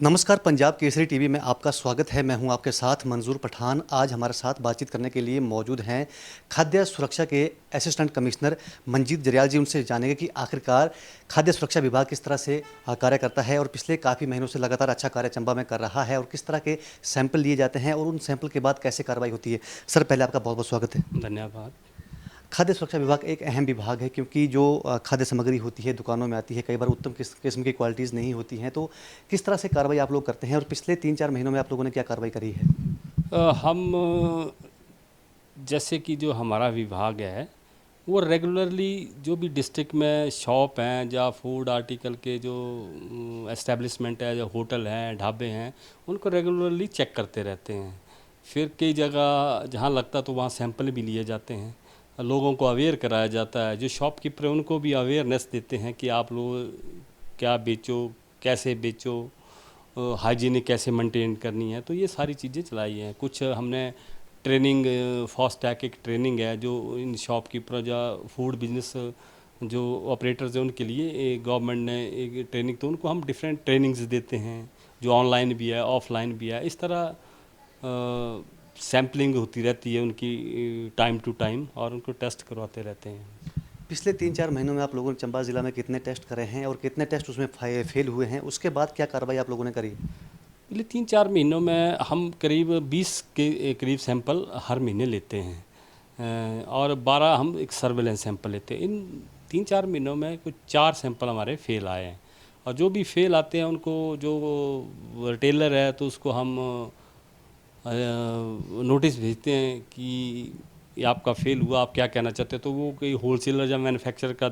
नमस्कार, पंजाब केसरी टीवी में आपका स्वागत है। मैं हूं आपके साथ मंजूर पठान। आज हमारे साथ बातचीत करने के लिए मौजूद हैं खाद्य सुरक्षा के असिस्टेंट कमिश्नर मंजीत जरियाल जी। उनसे जानेंगे कि आखिरकार खाद्य सुरक्षा विभाग किस तरह से कार्य करता है और पिछले काफ़ी महीनों से लगातार अच्छा कार्य चंबा में कर रहा है और किस तरह के सैंपल लिए जाते हैं और उन सैंपल के बाद कैसे कार्रवाई होती है। सर, पहले आपका बहुत बहुत स्वागत है। धन्यवाद। खाद्य सुरक्षा विभाग एक अहम विभाग है, क्योंकि जो खाद्य सामग्री होती है दुकानों में आती है, कई बार उत्तम किस्म की क्वालिटीज़ नहीं होती हैं। तो किस तरह से कार्रवाई आप लोग करते हैं और पिछले 3-4 महीनों में आप लोगों ने क्या कार्रवाई करी है? हम जैसे कि जो हमारा विभाग है वो रेगुलरली जो भी डिस्ट्रिक्ट में शॉप हैं या फूड आर्टिकल के जो एस्टेब्लिशमेंट है, जो होटल हैं, ढाबे हैं, उनको रेगुलरली चेक करते रहते हैं। फिर कई जगह जहाँ लगता तो वहाँ सैंपल भी लिए जाते हैं, लोगों को अवेयर कराया जाता है। जो शॉपकीपर है उनको भी अवेयरनेस देते हैं कि आप लोग क्या बेचो, कैसे बेचो, हाइजीनिक कैसे मेंटेन करनी है। तो ये सारी चीज़ें चलाई हैं। कुछ हमने ट्रेनिंग, फास्टैग एक ट्रेनिंग है जो इन शॉपकीपर या फूड बिजनेस जो ऑपरेटर्स हैं उनके लिए गवर्नमेंट ने एक ट्रेनिंग, तो उनको हम डिफरेंट ट्रेनिंग्स देते हैं जो ऑनलाइन भी है, ऑफलाइन भी है। इस तरह सैम्पलिंग होती रहती है उनकी टाइम टू टाइम, और उनको टेस्ट करवाते रहते हैं। पिछले 3-4 महीनों में आप लोगों ने चंबा ज़िला में कितने टेस्ट करे हैं और कितने टेस्ट उसमें फेल हुए हैं? उसके बाद क्या कार्रवाई आप लोगों ने करी? पिछले 3-4 महीनों में हम करीब 20 के करीब सैंपल हर महीने लेते हैं, और 12 हम एक सर्वेलेंस सैंपल लेते हैं। इन 3-4 महीनों में कुछ 4 सैंपल हमारे फेल आए हैं, और जो भी फेल आते हैं उनको जो रिटेलर है तो उसको हम नोटिस भेजते हैं कि ये आपका फेल हुआ, आप क्या कहना चाहते हैं। तो वो कोई होलसेलर या मैन्युफैक्चरर का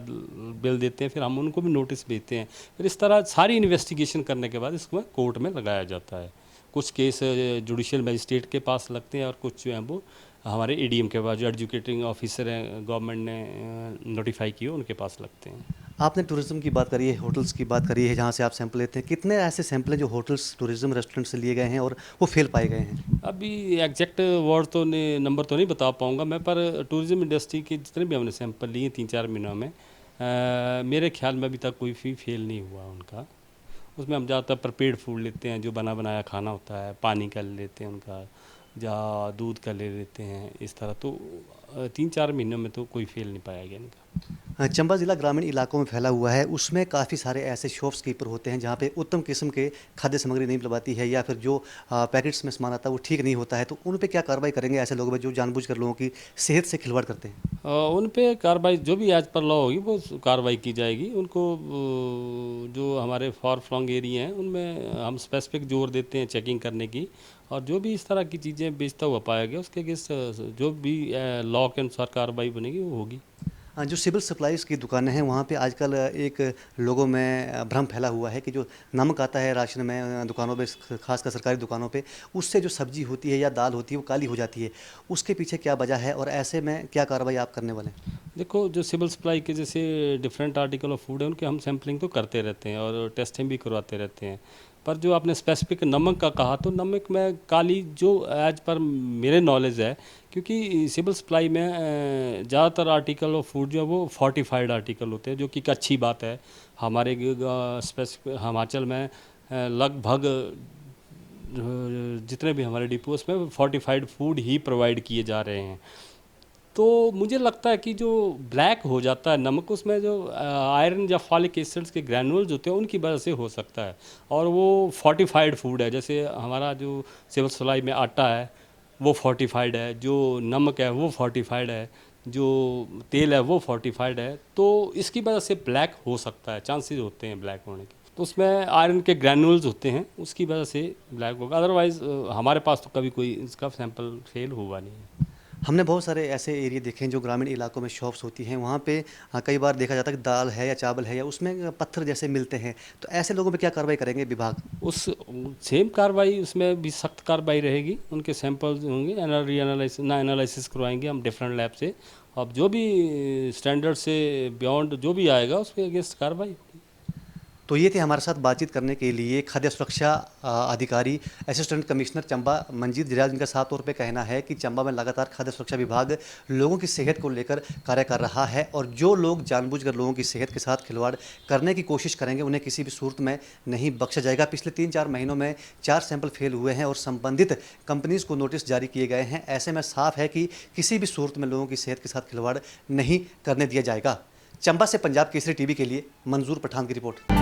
बिल देते हैं, फिर हम उनको भी नोटिस भेजते हैं। फिर इस तरह सारी इन्वेस्टिगेशन करने के बाद इसको कोर्ट में लगाया जाता है। कुछ केस जुडिशियल मजिस्ट्रेट के पास लगते हैं, और कुछ जो हैं वो हमारे एडीएम के पास, जो एडजुकेटिंग ऑफिसर हैं गवर्नमेंट ने नोटिफाई किए, उनके पास लगते हैं। आपने टूरिज़्म की बात करी है, होटल्स की बात करी है, जहाँ से आप सैंपल लेते हैं। कितने ऐसे सैंपल हैं जो होटल्स, टूरिज़्म, रेस्टोरेंट से लिए गए हैं और वो फेल पाए गए हैं? अभी एग्जैक्ट वर्ड तो नहीं, नंबर तो नहीं बता पाऊँगा मैं, पर टूरिज़्म इंडस्ट्री के जितने भी हमने सैंपल लिए 3-4 महीनों में, मेरे ख्याल में अभी तक कोई भी फेल नहीं हुआ उनका। उसमें हम ज़्यादातर प्रिपेयर्ड फूड लेते हैं, जो बना बनाया खाना होता है, पानी का ले लेते हैं उनका, या दूध का ले लेते हैं। इस तरह तो 3-4 महीनों में तो कोई फेल नहीं पाया गया इनका। चंबा ज़िला ग्रामीण इलाकों में फैला हुआ है, उसमें काफ़ी सारे ऐसे शॉप्स कीपर होते हैं जहाँ पे उत्तम किस्म के खाद्य सामग्री नहीं मिल पाती है, या फिर जो पैकेट्स में सामान आता है वो ठीक नहीं होता है। तो उन पे क्या कार्रवाई करेंगे ऐसे लोगों पे जो जानबूझकर लोगों की सेहत से खिलवाड़ करते हैं? उन पे कार्रवाई जो भी एज पर लॉ होगी वो कार्रवाई की जाएगी। उनको जो हमारे फार फ्लॉन्ग एरिया हैं उनमें हम स्पेसिफिक जोर देते हैं चेकिंग करने की, और जो भी इस तरह की चीज़ें बेचता हुआ पाया गया उसके अगेंस्ट जो भी लॉ के अनुसार कार्रवाई बनेगी वो होगी। जो सिविल सप्लाईज़ की दुकानें हैं वहाँ पे आजकल एक लोगों में भ्रम फैला हुआ है कि जो नमक आता है राशन में, दुकानों पे, खासकर सरकारी दुकानों पे, उससे जो सब्जी होती है या दाल होती है वो काली हो जाती है। उसके पीछे क्या वजह है और ऐसे में क्या कार्रवाई आप करने वाले हैं? देखो, जो सिविल सप्लाई के जैसे डिफरेंट आर्टिकल ऑफ फूड है उनके हम सैम्पलिंग तो करते रहते हैं और टेस्टिंग भी करवाते रहते हैं। पर जो आपने स्पेसिफिक नमक का कहा, तो नमक में काली जो एज पर मेरे नॉलेज है, क्योंकि सिविल सप्लाई में ज़्यादातर आर्टिकल ऑफ फूड जो है वो फोर्टिफाइड आर्टिकल होते हैं, जो कि एक अच्छी बात है। हमारे स्पेसिफिक हिमाचल में लगभग जितने भी हमारे डिपोस में फोर्टिफाइड फूड ही प्रोवाइड किए जा रहे हैं। तो मुझे लगता है कि जो ब्लैक हो जाता है नमक, उसमें जो आयरन या फॉलिक एसिड्स के ग्रैनुअल्स होते हैं उनकी वजह से हो सकता है। और वो फोर्टिफाइड फूड है, जैसे हमारा जो सिविल सप्लाई में आटा है वो फोर्टिफाइड है, जो नमक है वो फोर्टिफाइड है, जो तेल है वो फोर्टिफाइड है। तो इसकी वजह से ब्लैक हो सकता है, चांसेस होते हैं ब्लैक होने के। तो उसमें आयरन के ग्रैनुअल्स होते हैं, उसकी वजह से ब्लैक होगा। अदरवाइज़ हमारे पास तो कभी कोई इसका सैंपल फेल हुआ नहीं है। हमने बहुत सारे ऐसे एरिया देखे हैं जो ग्रामीण इलाकों में शॉप्स होती हैं, वहाँ पे कई बार देखा जाता है कि दाल है या चावल है या उसमें पत्थर जैसे मिलते हैं। तो ऐसे लोगों पे क्या कार्रवाई करेंगे विभाग? उस सेम कार्रवाई उसमें भी सख्त कार्रवाई रहेगी। उनके सैंपल्स होंगे, री एनालिसिस ना एनालिसिस करवाएंगे हम डिफरेंट लैब से। अब जो भी स्टैंडर्ड से बियॉन्ड जो भी आएगा उसके अगेंस्ट कार्रवाई होगी। तो ये थे हमारे साथ बातचीत करने के लिए खाद्य सुरक्षा अधिकारी असिस्टेंट कमिश्नर चंबा मंजीत जरियाल, जिनका साफ तौर पे कहना है कि चंबा में लगातार खाद्य सुरक्षा विभाग लोगों की सेहत को लेकर कार्य कर रहा है और जो लोग जानबूझकर लोगों की सेहत के साथ खिलवाड़ करने की कोशिश करेंगे उन्हें किसी भी सूरत में नहीं बख्शा जाएगा। पिछले 3-4 महीनों में 4 सैंपल फेल हुए हैं और संबंधित कंपनीज को नोटिस जारी किए गए हैं। ऐसे में साफ है कि किसी भी सूरत में लोगों की सेहत के साथ खिलवाड़ नहीं करने दिया जाएगा। चंबा से पंजाब केसरी टीवी के लिए मंजूर पठान की रिपोर्ट।